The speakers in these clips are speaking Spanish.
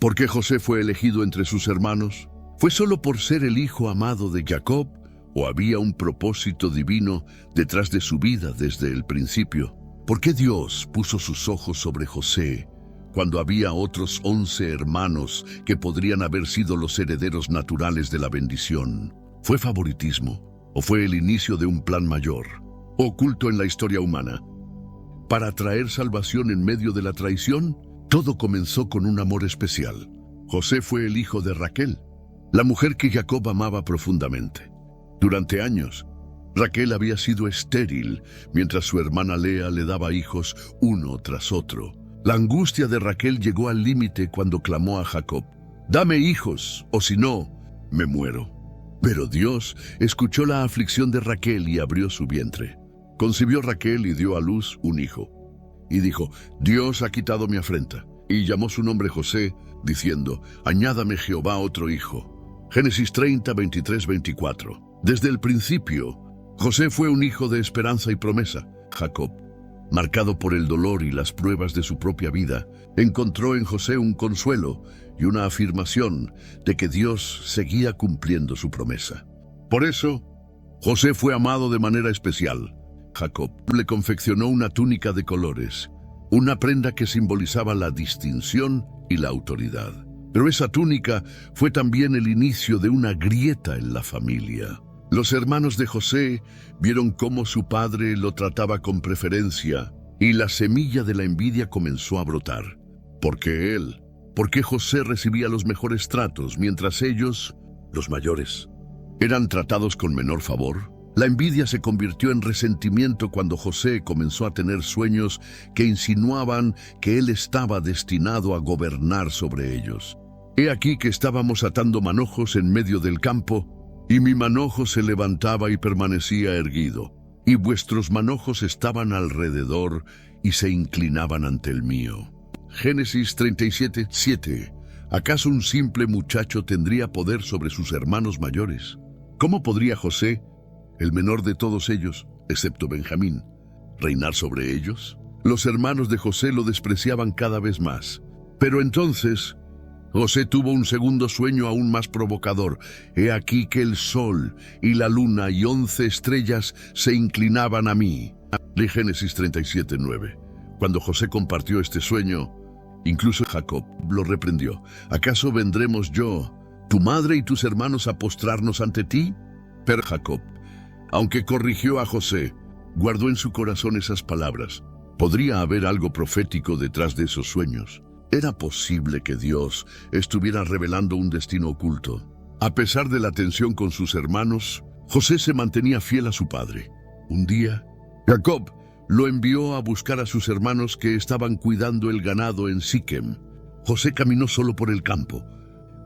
¿Por qué José fue elegido entre sus hermanos? ¿Fue solo por ser el hijo amado de Jacob o había un propósito divino detrás de su vida desde el principio? ¿Por qué Dios puso sus ojos sobre José cuando había otros 11 hermanos que podrían haber sido los herederos naturales de la bendición? ¿Fue favoritismo o fue el inicio de un plan mayor, oculto en la historia humana? Para traer salvación en medio de la traición, todo comenzó con un amor especial. José fue el hijo de Raquel, la mujer que Jacob amaba profundamente. Durante años, Raquel había sido estéril, mientras su hermana Lea le daba hijos uno tras otro. La angustia de Raquel llegó al límite cuando clamó a Jacob: «Dame hijos, o si no, me muero». Pero Dios escuchó la aflicción de Raquel y abrió su vientre. Concibió Raquel y dio a luz un hijo. Y dijo: «Dios ha quitado mi afrenta». Y llamó su nombre José, diciendo: «Añádame Jehová otro hijo». Génesis 30, 23, 24. Desde el principio, José fue un hijo de esperanza y promesa. Jacob, marcado por el dolor y las pruebas de su propia vida, encontró en José un consuelo y una afirmación de que Dios seguía cumpliendo su promesa. Por eso, José fue amado de manera especial. Jacob le confeccionó una túnica de colores, una prenda que simbolizaba la distinción y la autoridad. Pero esa túnica fue también el inicio de una grieta en la familia. Los hermanos de José vieron cómo su padre lo trataba con preferencia y la semilla de la envidia comenzó a brotar. ¿Por qué José recibía los mejores tratos mientras ellos, los mayores, eran tratados con menor favor? La envidia se convirtió en resentimiento cuando José comenzó a tener sueños que insinuaban que él estaba destinado a gobernar sobre ellos. He aquí que estábamos atando manojos en medio del campo, y mi manojo se levantaba y permanecía erguido, y vuestros manojos estaban alrededor y se inclinaban ante el mío. Génesis 37, 7. ¿Acaso un simple muchacho tendría poder sobre sus hermanos mayores? ¿Cómo podría José, el menor de todos ellos, excepto Benjamín, reinar sobre ellos? Los hermanos de José lo despreciaban cada vez más. Pero entonces José tuvo un segundo sueño aún más provocador. He aquí que el sol y la luna y 11 estrellas se inclinaban a mí. De Génesis 37, 9. Cuando José compartió este sueño, incluso Jacob lo reprendió. ¿Acaso vendremos yo, tu madre y tus hermanos a postrarnos ante ti? Pero Jacob, aunque corrigió a José, guardó en su corazón esas palabras. ¿Podría haber algo profético detrás de esos sueños? ¿Era posible que Dios estuviera revelando un destino oculto? A pesar de la tensión con sus hermanos, José se mantenía fiel a su padre. Un día, Jacob lo envió a buscar a sus hermanos que estaban cuidando el ganado en Siquem. José caminó solo por el campo,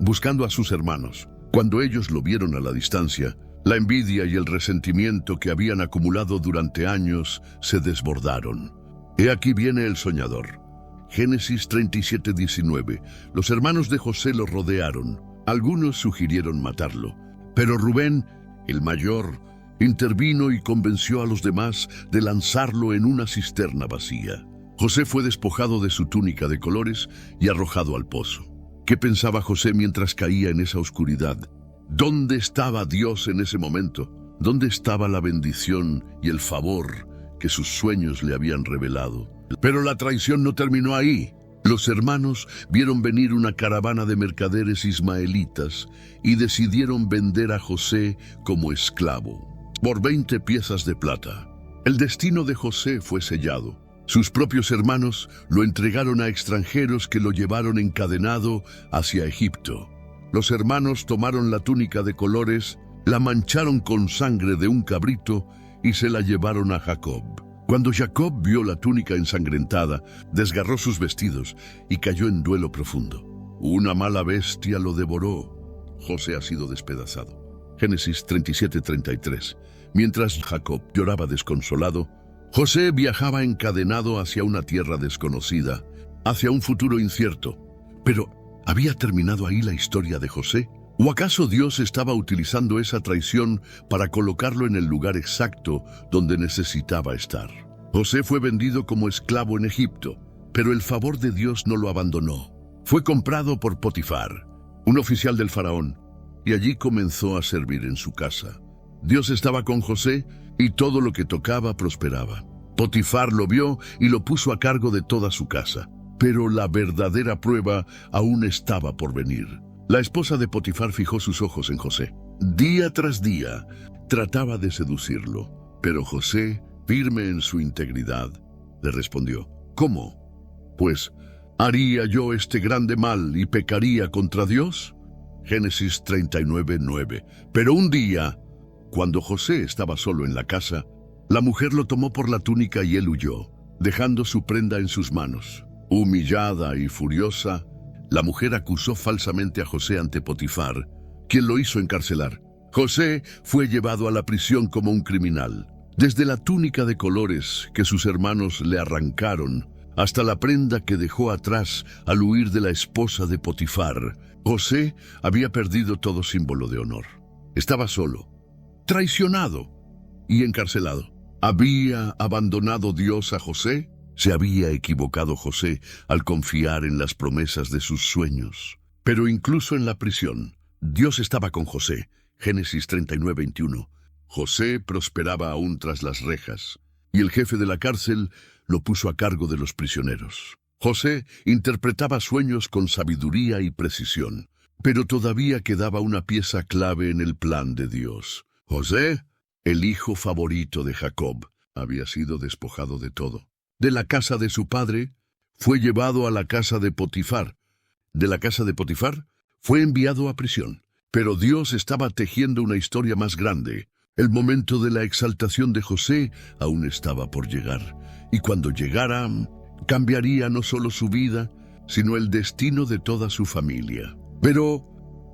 buscando a sus hermanos. Cuando ellos lo vieron a la distancia, la envidia y el resentimiento que habían acumulado durante años se desbordaron. He aquí viene el soñador. Génesis 37, 19. Los hermanos de José lo rodearon. Algunos sugirieron matarlo, pero Rubén, el mayor, intervino y convenció a los demás de lanzarlo en una cisterna vacía. José fue despojado de su túnica de colores y arrojado al pozo. ¿Qué pensaba José mientras caía en esa oscuridad? ¿Dónde estaba Dios en ese momento? ¿Dónde estaba la bendición y el favor que sus sueños le habían revelado? Pero la traición no terminó ahí. Los hermanos vieron venir una caravana de mercaderes ismaelitas y decidieron vender a José como esclavo, por 20 piezas de plata. El destino de José fue sellado. Sus propios hermanos lo entregaron a extranjeros que lo llevaron encadenado hacia Egipto. Los hermanos tomaron la túnica de colores, la mancharon con sangre de un cabrito y se la llevaron a Jacob. Cuando Jacob vio la túnica ensangrentada, desgarró sus vestidos y cayó en duelo profundo. Una mala bestia lo devoró. José ha sido despedazado. Génesis 37, 33. Mientras Jacob lloraba desconsolado, José viajaba encadenado hacia una tierra desconocida, hacia un futuro incierto. Pero, ¿había terminado ahí la historia de José? ¿O acaso Dios estaba utilizando esa traición para colocarlo en el lugar exacto donde necesitaba estar? José fue vendido como esclavo en Egipto, pero el favor de Dios no lo abandonó. Fue comprado por Potifar, un oficial del faraón, y allí comenzó a servir en su casa. Dios estaba con José y todo lo que tocaba prosperaba. Potifar lo vio y lo puso a cargo de toda su casa. Pero la verdadera prueba aún estaba por venir. La esposa de Potifar fijó sus ojos en José. Día tras día trataba de seducirlo, pero José, firme en su integridad, le respondió: ¿Cómo? Pues, ¿haría yo este grande mal y pecaría contra Dios? Génesis 39:9. Pero un día, cuando José estaba solo en la casa, la mujer lo tomó por la túnica y él huyó, dejando su prenda en sus manos. Humillada y furiosa, la mujer acusó falsamente a José ante Potifar, quien lo hizo encarcelar. José fue llevado a la prisión como un criminal. Desde la túnica de colores que sus hermanos le arrancaron, hasta la prenda que dejó atrás al huir de la esposa de Potifar, José había perdido todo símbolo de honor. Estaba solo, traicionado y encarcelado. ¿Había abandonado Dios a José? Se había equivocado José al confiar en las promesas de sus sueños. Pero incluso en la prisión, Dios estaba con José. Génesis 39:21. José prosperaba aún tras las rejas, y el jefe de la cárcel lo puso a cargo de los prisioneros. José interpretaba sueños con sabiduría y precisión, pero todavía quedaba una pieza clave en el plan de Dios. José, el hijo favorito de Jacob, había sido despojado de todo. De la casa de su padre, fue llevado a la casa de Potifar. De la casa de Potifar, fue enviado a prisión. Pero Dios estaba tejiendo una historia más grande. El momento de la exaltación de José aún estaba por llegar. Y cuando llegara, cambiaría no solo su vida, sino el destino de toda su familia. Pero,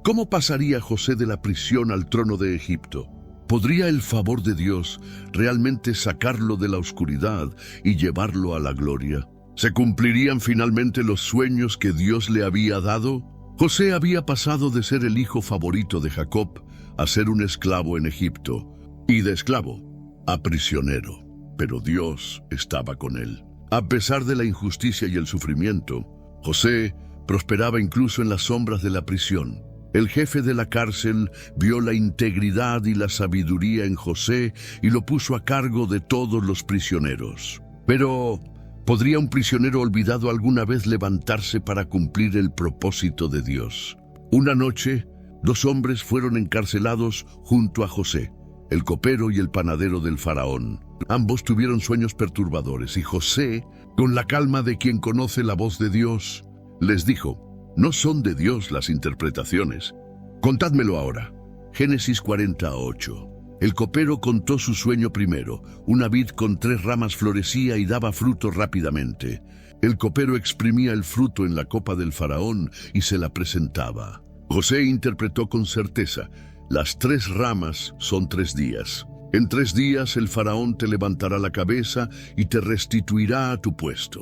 ¿cómo pasaría José de la prisión al trono de Egipto? ¿Podría el favor de Dios realmente sacarlo de la oscuridad y llevarlo a la gloria? ¿Se cumplirían finalmente los sueños que Dios le había dado? José había pasado de ser el hijo favorito de Jacob a ser un esclavo en Egipto, y de esclavo a prisionero. Pero Dios estaba con él. A pesar de la injusticia y el sufrimiento, José prosperaba incluso en las sombras de la prisión. El jefe de la cárcel vio la integridad y la sabiduría en José y lo puso a cargo de todos los prisioneros. Pero, ¿podría un prisionero olvidado alguna vez levantarse para cumplir el propósito de Dios? Una noche, 2 hombres fueron encarcelados junto a José, el copero y el panadero del faraón. Ambos tuvieron sueños perturbadores y José, con la calma de quien conoce la voz de Dios, les dijo: no son de Dios las interpretaciones. Contádmelo ahora. Génesis 40:8. El copero contó su sueño primero. Una vid con 3 ramas florecía y daba fruto rápidamente. El copero exprimía el fruto en la copa del faraón y se la presentaba. José interpretó con certeza: las 3 ramas son 3 días. En 3 días el faraón te levantará la cabeza y te restituirá a tu puesto.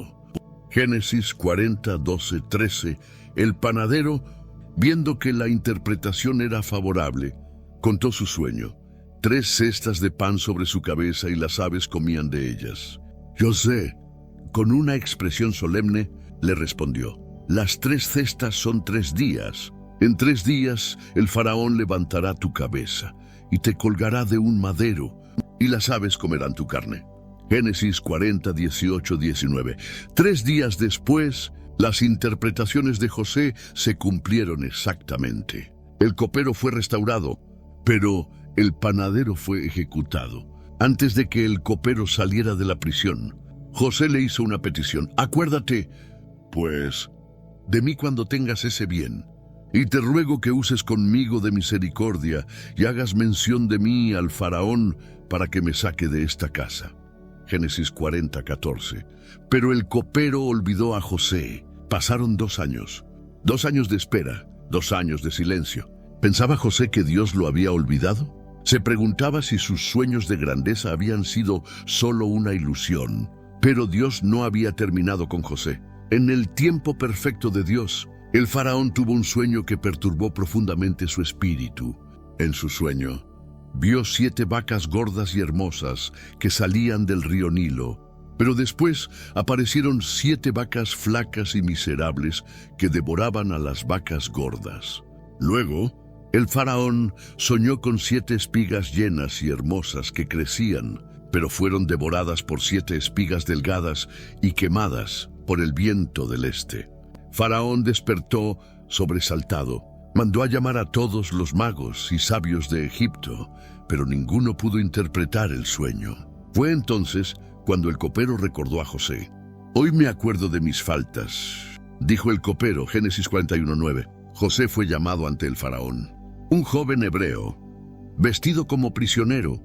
Génesis 40:12-13. El panadero, viendo que la interpretación era favorable, contó su sueño: 3 cestas de pan sobre su cabeza y las aves comían de ellas. José, con una expresión solemne, le respondió: las 3 cestas son 3 días. En 3 días el faraón levantará tu cabeza y te colgará de un madero, y las aves comerán tu carne. Génesis 40:18-19. 3 días después, las interpretaciones de José se cumplieron exactamente. El copero fue restaurado, pero el panadero fue ejecutado. Antes de que el copero saliera de la prisión, José le hizo una petición: acuérdate, pues, de mí cuando tengas ese bien, y te ruego que uses conmigo de misericordia y hagas mención de mí al faraón para que me saque de esta casa. Génesis 40:14. Pero el copero olvidó a José. Pasaron 2 años. 2 años de espera, 2 años de silencio. ¿Pensaba José que Dios lo había olvidado? Se preguntaba si sus sueños de grandeza habían sido solo una ilusión. Pero Dios no había terminado con José. En el tiempo perfecto de Dios, el faraón tuvo un sueño que perturbó profundamente su espíritu. En su sueño, vio 7 vacas gordas y hermosas que salían del río Nilo. Pero después aparecieron 7 vacas flacas y miserables que devoraban a las vacas gordas. Luego, el faraón soñó con 7 espigas llenas y hermosas que crecían, pero fueron devoradas por 7 espigas delgadas y quemadas por el viento del este. Faraón despertó sobresaltado. Mandó a llamar a todos los magos y sabios de Egipto, pero ninguno pudo interpretar el sueño. Fue entonces cuando el copero recordó a José. «Hoy me acuerdo de mis faltas», dijo el copero, Génesis 41:9. José fue llamado ante el faraón. Un joven hebreo, vestido como prisionero,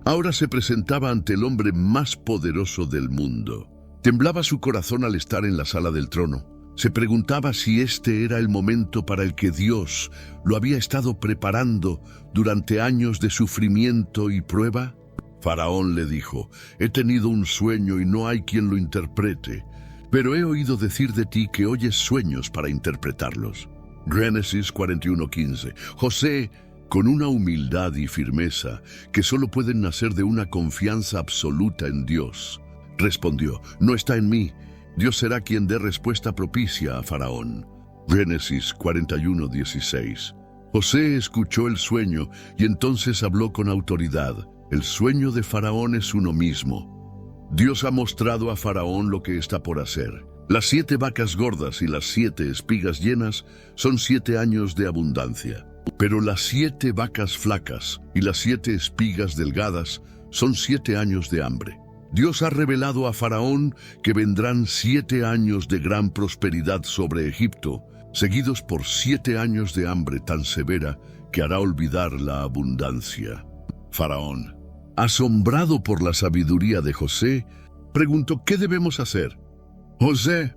ahora se presentaba ante el hombre más poderoso del mundo. Temblaba su corazón al estar en la sala del trono. Se preguntaba si este era el momento para el que Dios lo había estado preparando durante años de sufrimiento y prueba. Faraón le dijo: «He tenido un sueño y no hay quien lo interprete, pero he oído decir de ti que oyes sueños para interpretarlos». Génesis 41:15. José, con una humildad y firmeza que solo pueden nacer de una confianza absoluta en Dios, respondió: «No está en mí. Dios será quien dé respuesta propicia a Faraón». Génesis 41:16. José escuchó el sueño y entonces habló con autoridad. El sueño de Faraón es uno mismo. Dios ha mostrado a Faraón lo que está por hacer. Las 7 vacas gordas y las 7 espigas llenas son 7 años de abundancia. Pero las 7 vacas flacas y las 7 espigas delgadas son 7 años de hambre. Dios ha revelado a Faraón que vendrán 7 años de gran prosperidad sobre Egipto, seguidos por 7 años de hambre tan severa que hará olvidar la abundancia. Faraón, asombrado por la sabiduría de José, preguntó: «¿Qué debemos hacer?». José,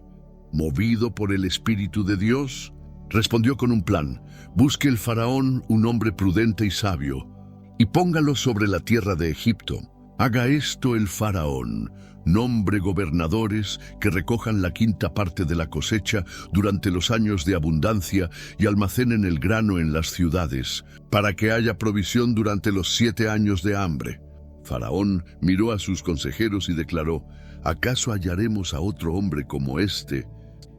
movido por el Espíritu de Dios, respondió con un plan: «Busque el faraón un hombre prudente y sabio, y póngalo sobre la tierra de Egipto. Haga esto el faraón, nombre gobernadores que recojan la 5ª parte de la cosecha durante los años de abundancia y almacenen el grano en las ciudades, para que haya provisión durante los 7 años de hambre». Faraón miró a sus consejeros y declaró: «¿Acaso hallaremos a otro hombre como este,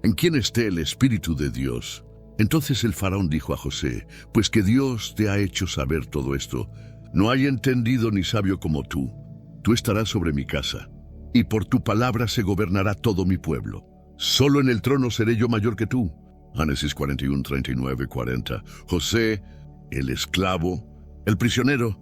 en quien esté el Espíritu de Dios?». Entonces el faraón dijo a José: «Pues que Dios te ha hecho saber todo esto. No hay entendido ni sabio como tú. Tú estarás sobre mi casa, y por tu palabra se gobernará todo mi pueblo. Solo en el trono seré yo mayor que tú». Génesis 41, 39, 40. José, el esclavo, el prisionero,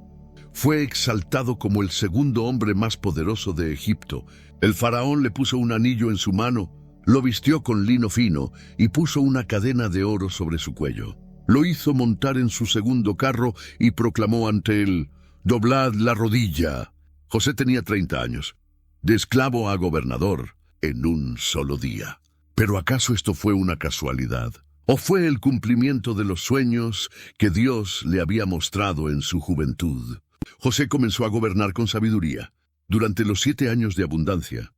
fue exaltado como el segundo hombre más poderoso de Egipto. El faraón le puso un anillo en su mano, lo vistió con lino fino y puso una cadena de oro sobre su cuello. Lo hizo montar en su segundo carro y proclamó ante él: «Doblad la rodilla». José tenía 30 años, de esclavo a gobernador, en un solo día. ¿Pero acaso esto fue una casualidad? ¿O fue el cumplimiento de los sueños que Dios le había mostrado en su juventud? José comenzó a gobernar con sabiduría. Durante los 7 años de abundancia,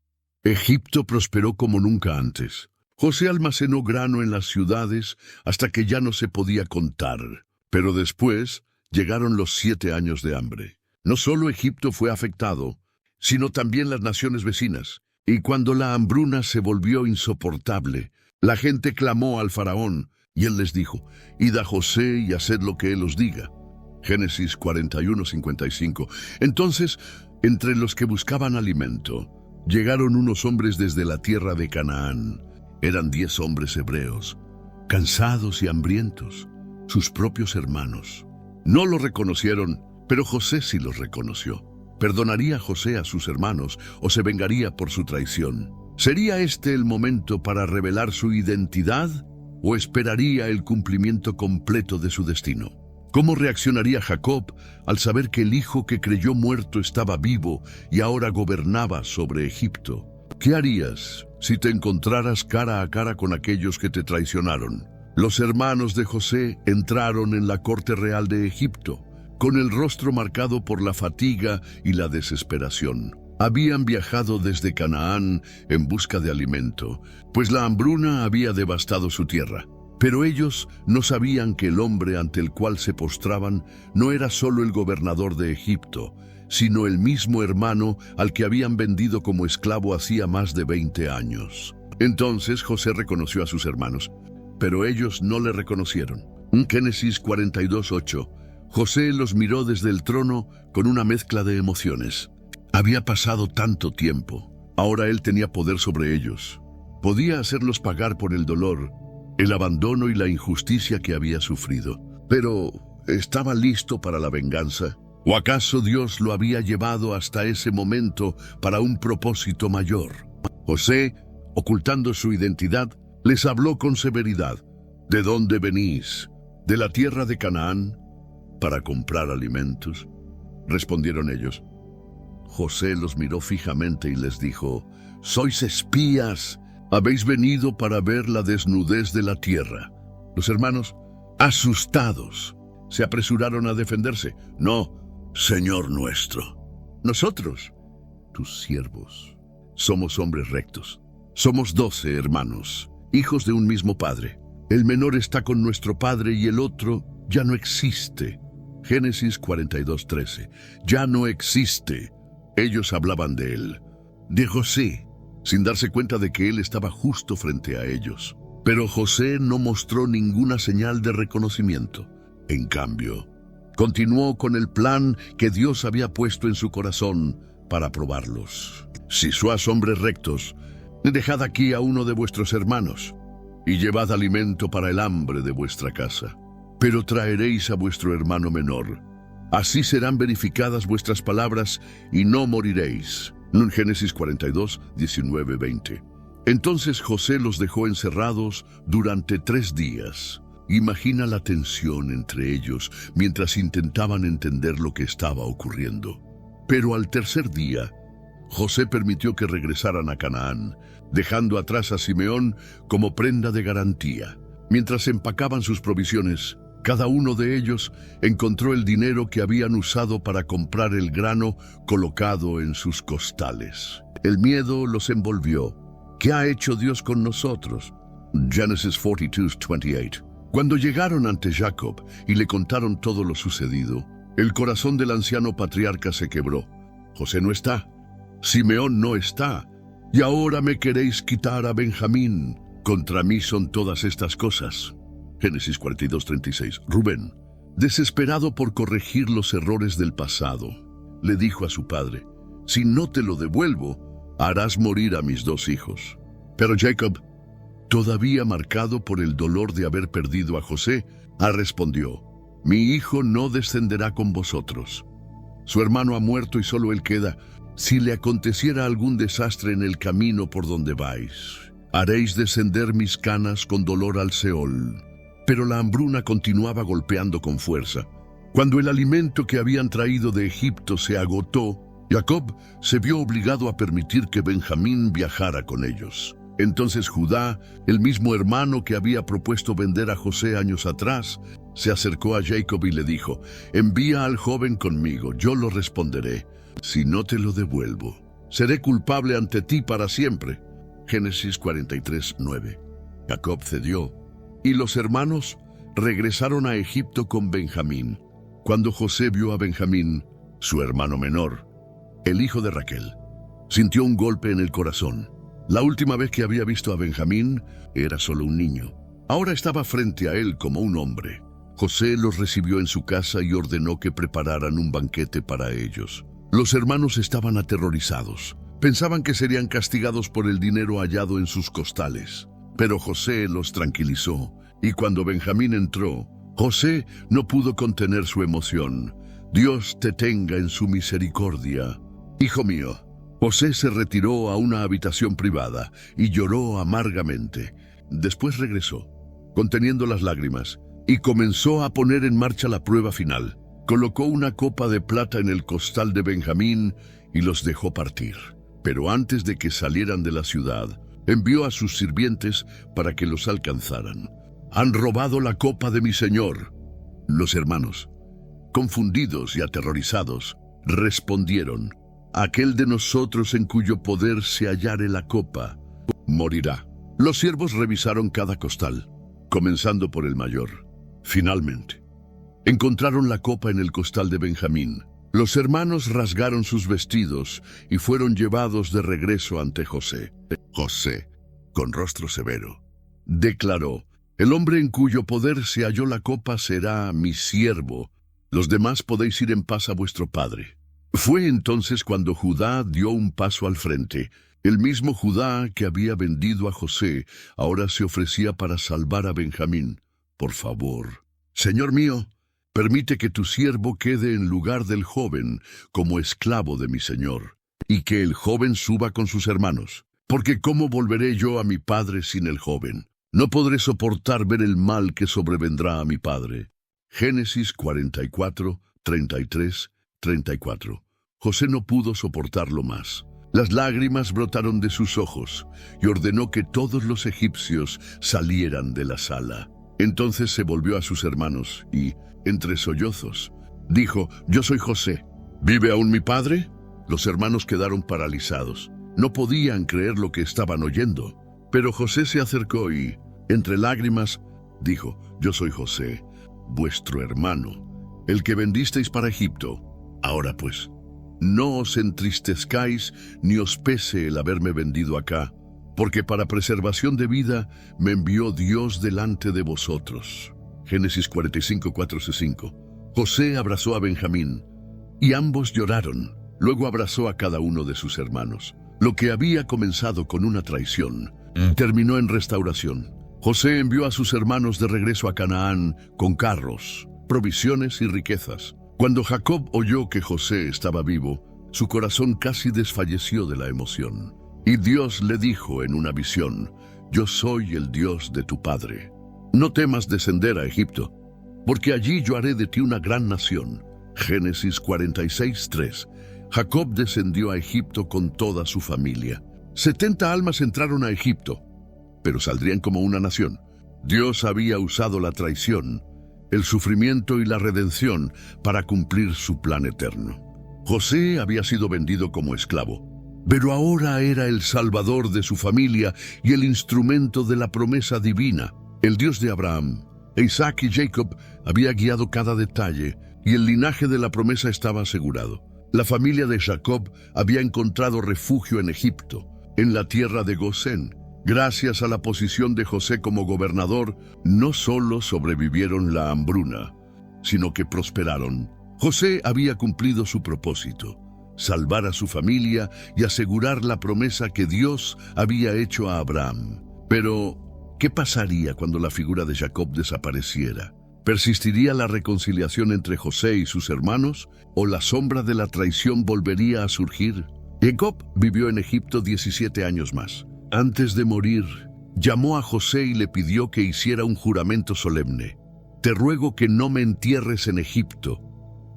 Egipto prosperó como nunca antes. José almacenó grano en las ciudades hasta que ya no se podía contar. Pero después llegaron los 7 años de hambre. No solo Egipto fue afectado, sino también las naciones vecinas. Y cuando la hambruna se volvió insoportable, la gente clamó al faraón, y él les dijo: «Id a José y haced lo que él os diga». Génesis 41, 55. Entonces, entre los que buscaban alimento, llegaron unos hombres desde la tierra de Canaán. Eran 10 hombres hebreos, cansados y hambrientos, sus propios hermanos. No lo reconocieron, pero José sí los reconoció. ¿Perdonaría José a sus hermanos o se vengaría por su traición? ¿Sería este el momento para revelar su identidad o esperaría el cumplimiento completo de su destino? ¿Cómo reaccionaría Jacob al saber que el hijo que creyó muerto estaba vivo y ahora gobernaba sobre Egipto? ¿Qué harías si te encontraras cara a cara con aquellos que te traicionaron? Los hermanos de José entraron en la corte real de Egipto, con el rostro marcado por la fatiga y la desesperación. Habían viajado desde Canaán en busca de alimento, pues la hambruna había devastado su tierra. Pero ellos no sabían que el hombre ante el cual se postraban no era solo el gobernador de Egipto, sino el mismo hermano al que habían vendido como esclavo hacía más de 20 años. Entonces José reconoció a sus hermanos, pero ellos no le reconocieron. En Génesis 42:8, José los miró desde el trono con una mezcla de emociones. Había pasado tanto tiempo. Ahora él tenía poder sobre ellos. Podía hacerlos pagar por el dolor, el abandono y la injusticia que había sufrido. Pero, ¿estaba listo para la venganza? ¿O acaso Dios lo había llevado hasta ese momento para un propósito mayor? José, ocultando su identidad, les habló con severidad. ¿De dónde venís? ¿De la tierra de Canaán? ¿Para comprar alimentos? Respondieron ellos. José los miró fijamente y les dijo, «Sois espías. Habéis venido para ver la desnudez de la tierra». Los hermanos, asustados, se apresuraron a defenderse. «No, Señor nuestro. Nosotros, tus siervos, somos hombres rectos. Somos 12 hermanos, hijos de un mismo padre. El menor está con nuestro padre y el otro ya no existe». Génesis 42:13. Ya no existe. Ellos hablaban de él, de José, sin darse cuenta de que él estaba justo frente a ellos. Pero José no mostró ninguna señal de reconocimiento. En cambio, continuó con el plan que Dios había puesto en su corazón para probarlos. «Si sois hombres rectos, dejad aquí a uno de vuestros hermanos, y llevad alimento para el hambre de vuestra casa. Pero traeréis a vuestro hermano menor. Así serán verificadas vuestras palabras y no moriréis». En Génesis 42, 19, 20. Entonces José los dejó encerrados durante 3 días. Imagina la tensión entre ellos mientras intentaban entender lo que estaba ocurriendo. Pero al tercer día, José permitió que regresaran a Canaán, dejando atrás a Simeón como prenda de garantía. Mientras empacaban sus provisiones, cada uno de ellos encontró el dinero que habían usado para comprar el grano colocado en sus costales. El miedo los envolvió. ¿Qué ha hecho Dios con nosotros? Génesis 42:28. Cuando llegaron ante Jacob y le contaron todo lo sucedido, el corazón del anciano patriarca se quebró. José no está, Simeón no está, y ahora me queréis quitar a Benjamín. Contra mí son todas estas cosas. Génesis 42:36. Rubén, desesperado por corregir los errores del pasado, le dijo a su padre, «Si no te lo devuelvo, harás morir a mis 2 hijos». Pero Jacob, todavía marcado por el dolor de haber perdido a José, respondió, «Mi hijo no descenderá con vosotros. Su hermano ha muerto y solo él queda. Si le aconteciera algún desastre en el camino por donde vais, haréis descender mis canas con dolor al Seol». Pero la hambruna continuaba golpeando con fuerza. Cuando el alimento que habían traído de Egipto se agotó, Jacob se vio obligado a permitir que Benjamín viajara con ellos. Entonces Judá, el mismo hermano que había propuesto vender a José años atrás, se acercó a Jacob y le dijo, «Envía al joven conmigo, yo lo responderé. Si no te lo devuelvo, seré culpable ante ti para siempre». Génesis 43:9. Jacob cedió, y los hermanos regresaron a Egipto con Benjamín. Cuando José vio a Benjamín, su hermano menor, el hijo de Raquel, sintió un golpe en el corazón. La última vez que había visto a Benjamín era solo un niño. Ahora estaba frente a él como un hombre. José los recibió en su casa y ordenó que prepararan un banquete para ellos. Los hermanos estaban aterrorizados. Pensaban que serían castigados por el dinero hallado en sus costales. Pero José los tranquilizó, y cuando Benjamín entró, José no pudo contener su emoción. «Dios te tenga en su misericordia, hijo mío». José se retiró a una habitación privada y lloró amargamente. Después regresó, conteniendo las lágrimas, y comenzó a poner en marcha la prueba final. Colocó una copa de plata en el costal de Benjamín y los dejó partir. Pero antes de que salieran de la ciudad, envió a sus sirvientes para que los alcanzaran. «Han robado la copa de mi señor». Los hermanos, confundidos y aterrorizados, respondieron, «Aquel de nosotros en cuyo poder se hallare la copa, morirá». Los siervos revisaron cada costal, comenzando por el mayor. Finalmente, encontraron la copa en el costal de Benjamín. Los hermanos rasgaron sus vestidos y fueron llevados de regreso ante José. José, con rostro severo, declaró: «El hombre en cuyo poder se halló la copa será mi siervo. Los demás podéis ir en paz a vuestro padre». Fue entonces cuando Judá dio un paso al frente. El mismo Judá que había vendido a José ahora se ofrecía para salvar a Benjamín. «Por favor, Señor mío, permite que tu siervo quede en lugar del joven como esclavo de mi señor, y que el joven suba con sus hermanos. Porque ¿cómo volveré yo a mi padre sin el joven? No podré soportar ver el mal que sobrevendrá a mi padre». Génesis 44, 33, 34. José no pudo soportarlo más. Las lágrimas brotaron de sus ojos y ordenó que todos los egipcios salieran de la sala. Entonces se volvió a sus hermanos y, entre sollozos, dijo: «Yo soy José. ¿Vive aún mi padre?». Los hermanos quedaron paralizados. No podían creer lo que estaban oyendo. Pero José se acercó y, entre lágrimas, dijo: «Yo soy José, vuestro hermano, el que vendisteis para Egipto. Ahora pues, no os entristezcáis ni os pese el haberme vendido acá, porque para preservación de vida me envió Dios delante de vosotros». Génesis 45, 4-5. José abrazó a Benjamín, y ambos lloraron. Luego abrazó a cada uno de sus hermanos. Lo que había comenzado con una traición, terminó en restauración. José envió a sus hermanos de regreso a Canaán con carros, provisiones y riquezas. Cuando Jacob oyó que José estaba vivo, su corazón casi desfalleció de la emoción. Y Dios le dijo en una visión: «Yo soy el Dios de tu padre. No temas descender a Egipto, porque allí yo haré de ti una gran nación». Génesis 46, 3. Jacob descendió a Egipto con toda su familia. 70 almas entraron a Egipto, pero saldrían como una nación. Dios había usado la traición, el sufrimiento y la redención para cumplir su plan eterno. José había sido vendido como esclavo, pero ahora era el salvador de su familia y el instrumento de la promesa divina. El Dios de Abraham, Isaac y Jacob había guiado cada detalle y el linaje de la promesa estaba asegurado. La familia de Jacob había encontrado refugio en Egipto, en la tierra de Gosén. Gracias a la posición de José como gobernador, no solo sobrevivieron la hambruna, sino que prosperaron. José había cumplido su propósito: salvar a su familia y asegurar la promesa que Dios había hecho a Abraham. Pero, ¿qué pasaría cuando la figura de Jacob desapareciera? ¿Persistiría la reconciliación entre José y sus hermanos, o la sombra de la traición volvería a surgir? Jacob vivió en Egipto 17 años más. Antes de morir, llamó a José y le pidió que hiciera un juramento solemne. «Te ruego que no me entierres en Egipto.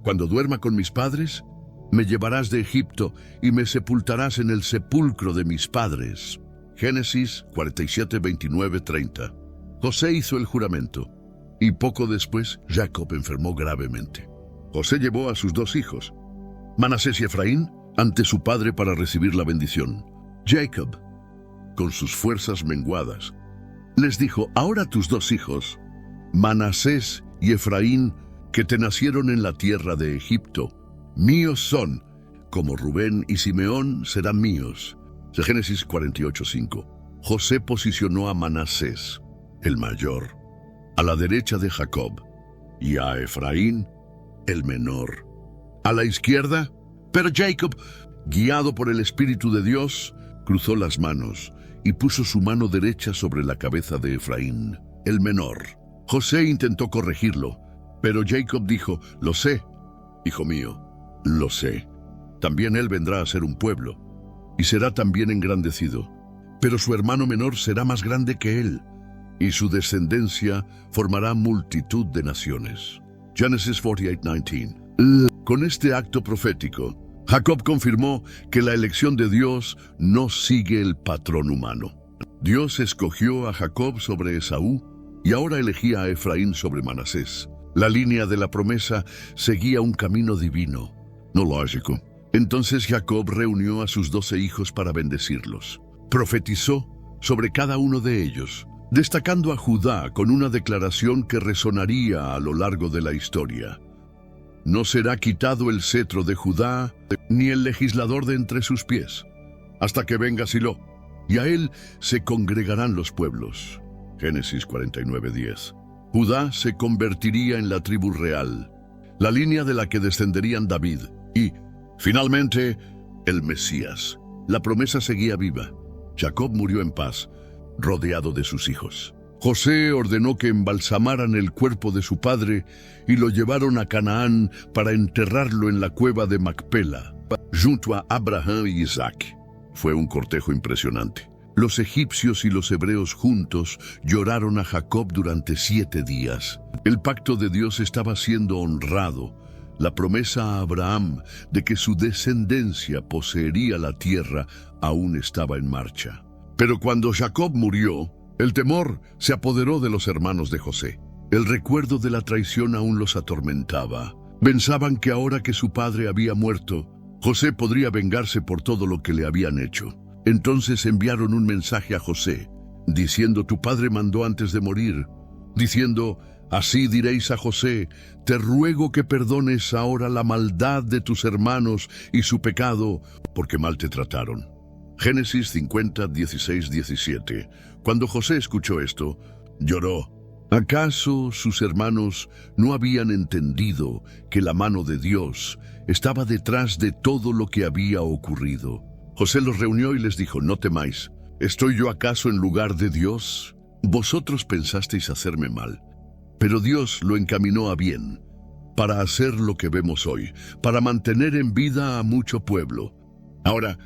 Cuando duerma con mis padres, me llevarás de Egipto y me sepultarás en el sepulcro de mis padres». Génesis 47, 29, 30. José hizo el juramento, y poco después Jacob enfermó gravemente. José llevó a sus 2 hijos, Manasés y Efraín, ante su padre para recibir la bendición. Jacob, con sus fuerzas menguadas, les dijo: «Ahora tus 2 hijos, Manasés y Efraín, que te nacieron en la tierra de Egipto, míos son, como Rubén y Simeón serán míos». Génesis 48, 5. José posicionó a Manasés, el mayor, a la derecha de Jacob, y a Efraín, el menor, a la izquierda. Pero Jacob, guiado por el Espíritu de Dios, cruzó las manos y puso su mano derecha sobre la cabeza de Efraín, el menor. José intentó corregirlo, pero Jacob dijo: «Lo sé, hijo mío, lo sé. También él vendrá a ser un pueblo, y será también engrandecido. Pero su hermano menor será más grande que él, y su descendencia formará multitud de naciones». Génesis 48:19. Con este acto profético, Jacob confirmó que la elección de Dios no sigue el patrón humano. Dios escogió a Jacob sobre Esaú y ahora elegía a Efraín sobre Manasés. La línea de la promesa seguía un camino divino, no lógico. Entonces Jacob reunió a sus 12 hijos para bendecirlos. Profetizó sobre cada uno de ellos. destacando a Judá con una declaración que resonaría a lo largo de la historia. No será quitado el cetro de Judá, ni el legislador de entre sus pies, hasta que venga Silo, y a él se congregarán los pueblos. Génesis 49:10. Judá se convertiría en la tribu real, la línea de la que descenderían David, y, finalmente, el Mesías. La promesa seguía viva. Jacob murió en paz, rodeado de sus hijos. José ordenó que embalsamaran el cuerpo de su padre y lo llevaron a Canaán para enterrarlo en la cueva de Macpela, junto a Abraham y Isaac. Fue un cortejo impresionante. Los egipcios y los hebreos juntos lloraron a Jacob durante 7 días. El pacto de Dios estaba siendo honrado. La promesa a Abraham de que su descendencia poseería la tierra aún estaba en marcha. Pero cuando Jacob murió, el temor se apoderó de los hermanos de José. El recuerdo de la traición aún los atormentaba. Pensaban que ahora que su padre había muerto, José podría vengarse por todo lo que le habían hecho. Entonces enviaron un mensaje a José, diciendo: tu padre mandó antes de morir, diciendo: así diréis a José, te ruego que perdones ahora la maldad de tus hermanos y su pecado, porque mal te trataron. Génesis 50, 16, 17. Cuando José escuchó esto, lloró. ¿Acaso sus hermanos no habían entendido que la mano de Dios estaba detrás de todo lo que había ocurrido? José los reunió y les dijo: no temáis, ¿estoy yo acaso en lugar de Dios? Vosotros pensasteis hacerme mal, pero Dios lo encaminó a bien, para hacer lo que vemos hoy, para mantener en vida a mucho pueblo. Ahora,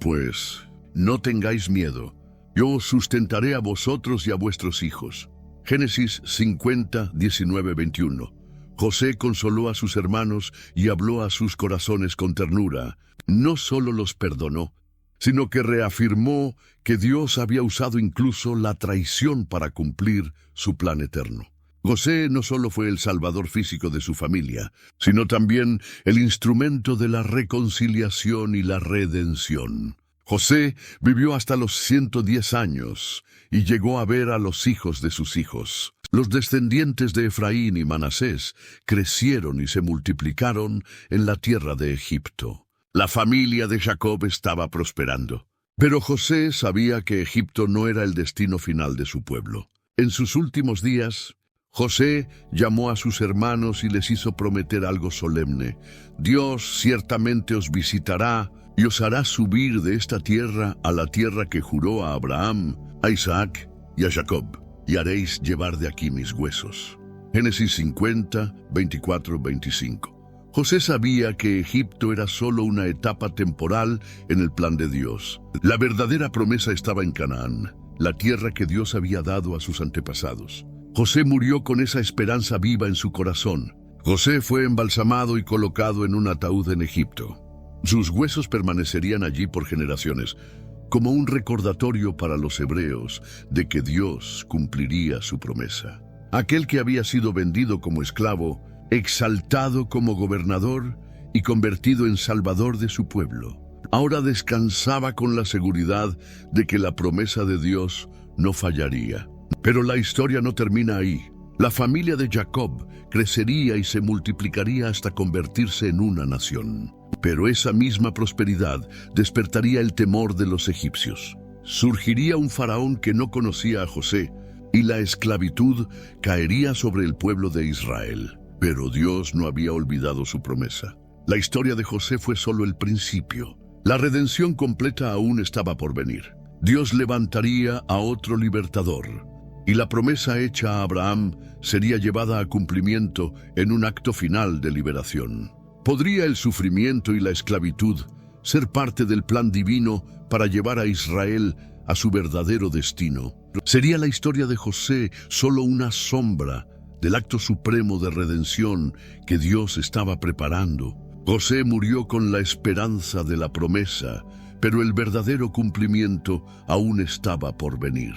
pues, no tengáis miedo, yo os sustentaré a vosotros y a vuestros hijos. Génesis 50, 19, 21. José consoló a sus hermanos y habló a sus corazones con ternura. No solo los perdonó, sino que reafirmó que Dios había usado incluso la traición para cumplir su plan eterno. José no solo fue el salvador físico de su familia, sino también el instrumento de la reconciliación y la redención. José vivió hasta los 110 años y llegó a ver a los hijos de sus hijos. Los descendientes de Efraín y Manasés crecieron y se multiplicaron en la tierra de Egipto. La familia de Jacob estaba prosperando. Pero José sabía que Egipto no era el destino final de su pueblo. En sus últimos días, José llamó a sus hermanos y les hizo prometer algo solemne. Dios ciertamente os visitará y os hará subir de esta tierra a la tierra que juró a Abraham, a Isaac y a Jacob, y haréis llevar de aquí mis huesos. Génesis 50, 24, 25. José sabía que Egipto era solo una etapa temporal en el plan de Dios. La verdadera promesa estaba en Canaán, la tierra que Dios había dado a sus antepasados. José murió con esa esperanza viva en su corazón. José fue embalsamado y colocado en un ataúd en Egipto. Sus huesos permanecerían allí por generaciones, como un recordatorio para los hebreos de que Dios cumpliría su promesa. Aquel que había sido vendido como esclavo, exaltado como gobernador y convertido en salvador de su pueblo, ahora descansaba con la seguridad de que la promesa de Dios no fallaría. Pero la historia no termina ahí. La familia de Jacob crecería y se multiplicaría hasta convertirse en una nación. Pero esa misma prosperidad despertaría el temor de los egipcios. Surgiría un faraón que no conocía a José, y la esclavitud caería sobre el pueblo de Israel. Pero Dios no había olvidado su promesa. La historia de José fue solo el principio. La redención completa aún estaba por venir. Dios levantaría a otro libertador, y la promesa hecha a Abraham sería llevada a cumplimiento en un acto final de liberación. ¿Podría el sufrimiento y la esclavitud ser parte del plan divino para llevar a Israel a su verdadero destino? ¿Sería la historia de José solo una sombra del acto supremo de redención que Dios estaba preparando? José murió con la esperanza de la promesa, pero el verdadero cumplimiento aún estaba por venir.